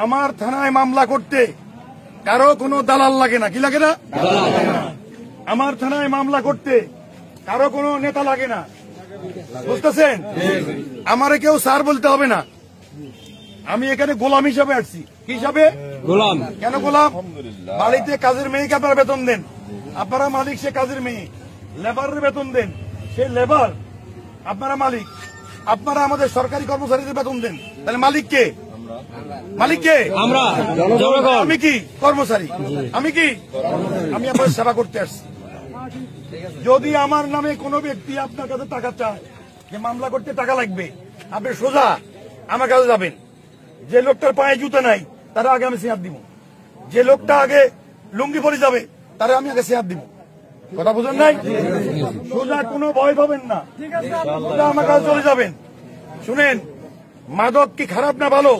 আমার থানায় মামলা করতে কারো কোনো দালাল লাগে না। কি লাগে না? আমার থানায় মামলা করতে কারো কোনো নেতা লাগে না। বুঝতেছেন? আমারে কেউ স্যার বলতে হবে না। আমি এখানে গোলাম হিসাবে আসছি। কি হিসাবে? গোলাম। কেন গোলাম? বাড়িতে কাজের মেয়েকে আপনারা বেতন দেন, আপনারা মালিক, সে কাজের মেয়ে। লেবারের বেতন দেন, সে লেবার, আপনারা মালিক। আপনারা আমাদের সরকারি কর্মচারীদের বেতন দেন, তাহলে মালিক কে? মালিক কে? আমরা। আমি কি কর্মচারী? আমি কি? আমি আপনার সেবা করতে আসছি। যদি আমার নামে কোনো ব্যক্তি আপনার কাছে টাকা চায়, যে মামলা করতে টাকা লাগবে, আপনি সোজা আমার কাছে যাবেন। যে লোকটার পায়ে জুতা নাই তারা আগে আমি সিয়াদ দিব, যে লোকটা আগে লুঙ্গি পরে যাবে তারা আমি আগে সিয়াদ দিব। কথা বুঝেন নাই? সোজা কোনো ভয় পাবেন না, সোজা আমার কাছে চলে যাবেন। শুনেন, মাদক কি খারাপ না ভালো?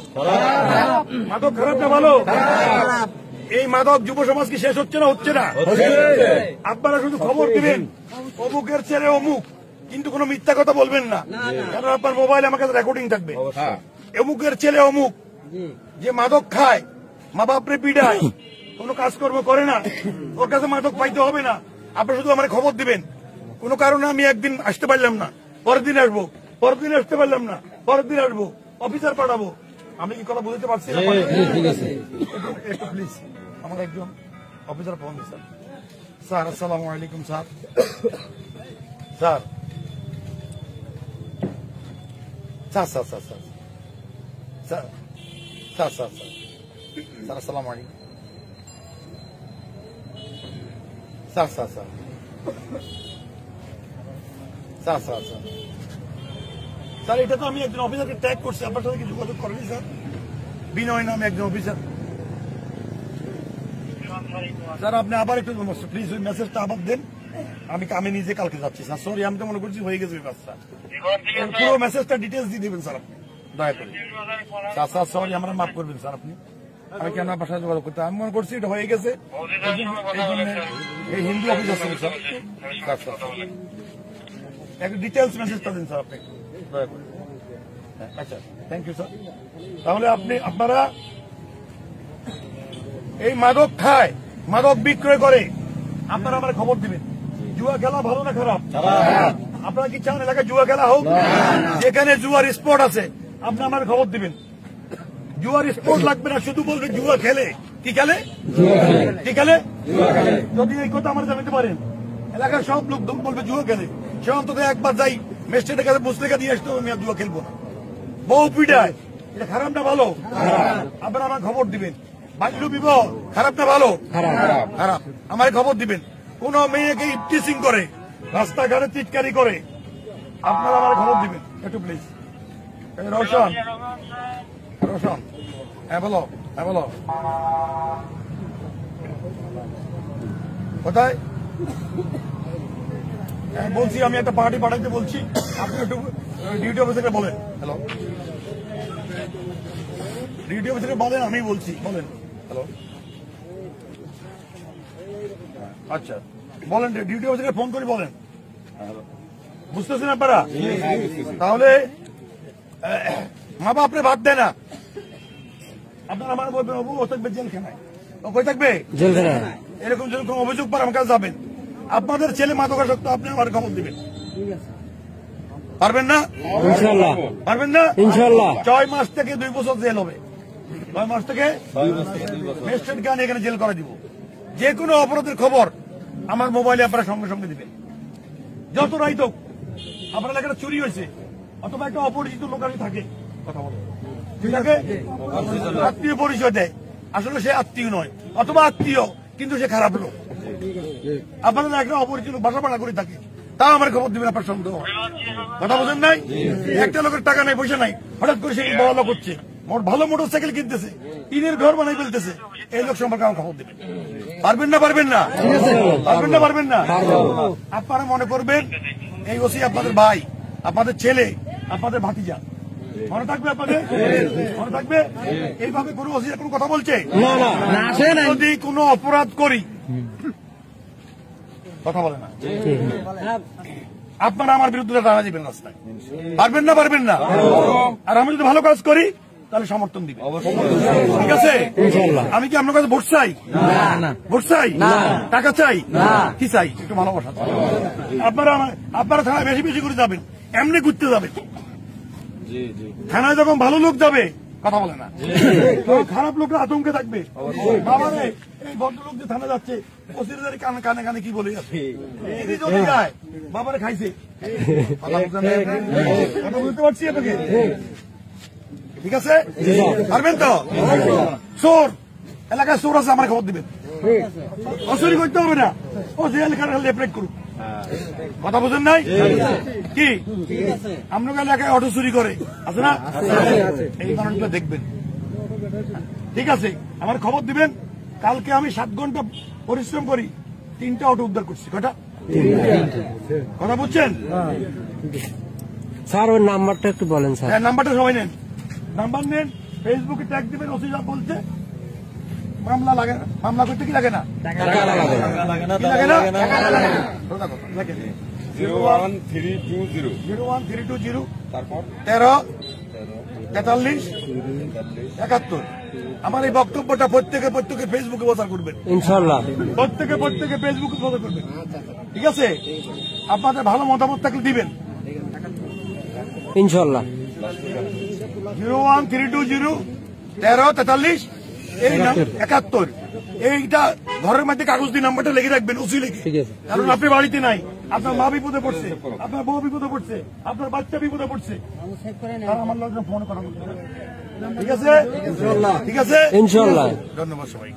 মাদক খারাপ না ভালো? এই মাদক যুব সমাজ কি শেষ হচ্ছে না হচ্ছে না? আপনারা শুধু খবর দিবেন অমুকের ছেলে অমুক, কিন্তু কোনো মিথ্যা কথা বলবেন না, কারণ আপনার মোবাইলে আমার কাছে রেকর্ডিং থাকবে। অমুকের ছেলে অমুক যে মাদক খায়, মা বাপরে পিড়ায়, কোনো কাজকর্ম করে না, ওর কাছে মাদক পাইতে হবে না। আপনি শুধু আমার খবর দিবেন। কোনো কারণে আমি একদিন আসতে পারলাম না, পরের দিন আসবো, পরের দিন আসতে পারলাম না, পরের দিন আসবো, অফিসার পাঠাবো। আমি কি কথা বলতে পারছি না? একটু প্লিজ আমার একজন অফিসার ফোন দিন। স্যার আসসালামু আলাইকুম। Sir sir sir sir sir sir sir sir sir sir আসসালামু আলাইকুম। Sir sir sir sir sir sir sir এটা তো আমি একজন অফিসারকে ট্যাগ করছি, আপনার সাথে কি যোগাযোগ করেনি স্যার? বিনয় নামে একজন অফিসার। স্যার আপনি আবার একটু প্লিজ ওই মেসেজটা আবার দেন। আমি নিজে কালকে যাচ্ছি স্যার। সরি, আমি তো মনে করছি হয়ে গেছে কাজটা। পুরো মেসেজটা ডিটেলস দিয়ে দেবেন স্যার আপনি, দয়া করে। স্যার স্যার সরি, আমরা মাফ করবেন স্যার। আপনি আমি কেন আপনার সাথে যোগাযোগ করতে, আমি মনে করছি এটা হয়ে গেছে। এই হিন্দু অফিসার ছিল স্যার। স্যার স্যার একটু ডিটেলস মেসেজটা দিন স্যার আপনি, দয়া করে। আচ্ছা, থ্যাংক ইউ স্যার। তাহলে আপনারা এই মাদক খায়, মাদক বিক্রয় করে, আপনারা আমার খবর দিবেন। জুয়া খেলা ভালো না খারাপ? আপনারা কি চান এলাকায় জুয়া খেলা হোক? যেখানে জুয়ার স্পট আছে আপনারা আমার খবর দিবেন। জুয়ার স্পট লাগবে না, শুধু বলবে জুয়া খেলে। কি খেলে? কি খেলে? যদি এই কথা আমার জানাতে পারেন, এলাকার সব লোক বলবে জুয়া খেলে, সে অন্তত একবার যাই ম্যাজিস্ট্রেটের কাছে মুসলেখা দিয়ে আসতে, আমি আর জুয়া খেলবো না। বউ পিটায়, এটা খারাপ না ভালো? আপনারা আমার খবর দিবেন। বাল্য বিবাহ খারাপ না ভালো? খারাপ। আমার খবর দিবেন। কোন মেয়েকে ইফটিজিং করে, রাস্তাঘাটে চিৎকারি করে, আপনারা আমার খবর দিবেন একটু প্লিজ। রোশন, রোশন, হ্যাঁ বলো, হ্যাঁ বলো, কোথায়? বলছি আমি একটা পার্টি পাঠাইতে বলছি, আপনি একটু ডিউটি অফিসারকে বলেন। হ্যালো, ডিউটি অফিসারকে বলেন, আমি বলছি, বলেন। হ্যালো, আচ্ছা বলেন, ডিউটি অফিসারকে ফোন করে বলেন। বুঝতেছেন আপনারা? তাহলে মা বাপ আপনি ভাত দেয় না, আপনারা আমার বলবেন ও থাকবে জেলখানায়, ও কই থাকবে? জেলখানায়। এরকম যেরকম অভিযোগ পর আমার কাছে যাবেন। আপনাদের ছেলে মাদকাসক্ত, আপনি আমার খবর দিবেন। পারবেন না? ইনশাআল্লাহ পারবেন না? ইনশাআল্লাহ। 6 মাস থেকে 2 বছর জেল হবে। 6 মাস থেকে ম্যাজিস্ট্রেট গান এখানে জেল করে দিব। যে কোনো অপরাধের খবর আমার মোবাইলে আপনারা সঙ্গে সঙ্গে দিবেন। যত রাইত হোক, আপনার এলাকাটা চুরি হয়েছে অথবা একটা অপরিচিত লোক আসে থাকে, কথা বলে, ঠিক আছে, আত্মীয় পরিচয় দেয়, আসলে সে আত্মীয় নয়, অথবা আত্মীয় কিন্তু সে খারাপ লোক, আপনারা একটা অপরিচিত বাসা ভাড়া করে থাকে, তা আমার খবর দিবেন। আপনার সন্দেহ, কথা বোঝেন নাই? একটা লোকের টাকা নাই, পয়সা নাই, হঠাৎ করে সে বড় লোক হচ্ছে, ভালো মোটর সাইকেল কিনতেছে, টিনের ঘর বানাই ফেলতেছে, এই লোক সম্পর্কে আমার খবর দিবেন। পারবেন না? পারবেন না? পারবেন না? পারবেন না? আপনারা মনে করবেন এই ওসি আপনাদের ভাই, আপনাদের ছেলে, আপনাদের ভাতিজা, মনে থাকবে আপনাদের? মনে থাকবে? এইভাবে কোনো ওসি কোনো কথা বলছে? যদি কোনো অপরাধ করি, কথা বলে না, আপনারা আমার বিরুদ্ধে দাঁড়া দিবেন রাস্তায়। পারবেন না? পারবেন না? আর আমি যদি ভালো কাজ করি, তাহলে সমর্থন দিবে, ঠিক আছে? আমি কি আপনার কাছে ভোট চাই? ভোট চাই? টাকা চাই? কি চাই? একটু ভালোবাসা। আপনারা থানায় বেশি বেশি করে যাবেন, এমনি ঘুরতে যাবেন। থানায় যখন ভালো লোক যাবে কথা বলে না, খারাপ লোকরা আতঙ্কে থাকবে। বাবারে এই ভদ্রলোক যে থানা যাচ্ছে ওসির কানে কানে কানে কি বলে যাচ্ছে, যদি যায় বাবারে খাইছে। কথা বুঝতে পারছি আপনাকে, ঠিক আছে? পারবেন তো? চোর এলাকায় চোর আছে, আমার খবর দিবেন। অচুরি করতে হবে না, ও যে এলাকার লেফলেট করুক। কথা বুঝেন নাই কি? আপনার এলাকায় অটো চুরি করে আছে না? এই মানুষগুলো দেখবেন, ঠিক আছে? আমার খবর দিবেন। কালকে আমি 7 ঘন্টা পরিশ্রম করি, 3টা অটো উদ্ধার করছি। কটা? কথা বুঝছেন স্যার? ওর নাম্বারটা একটু বলেন স্যার। হ্যাঁ, নাম্বারটা সবাই নেন, নাম্বার নেন, ফেসবুকে ট্যাগ দিবেন। ওসি সাহেব বলছে মামলা লাগে না, মামলা করতে কি লাগে না? কি লাগে না? 01320 01320 তারপর 13 43 71। আমার এই বক্তব্যটা প্রত্যেকে ফেসবুকে প্রচার করবেন ইনশাল্লাহ। প্রত্যেকে ফেসবুকে প্রচার করবেন, ঠিক আছে? আপনাদের ভালো মতামত থাকলে দিবেন। ইনশাল্লাহ। 01320 13 43 71। এইটা ঘরের মধ্যে কাগজ দিয়ে নাম্বারটা লিখে রাখবেন, উঁচু লিখে। কারণ আপনি বাড়িতে নাই, আপনার মা বিপদে পড়ছে, আপনার বউ বিপদে পড়ছে, আপনার বাচ্চা বিপদে পড়ছে, আর আমার লোকজন ফোন করা, ঠিক আছে? ঠিক আছে, ইনশাল্লাহ। ধন্যবাদ সবাই।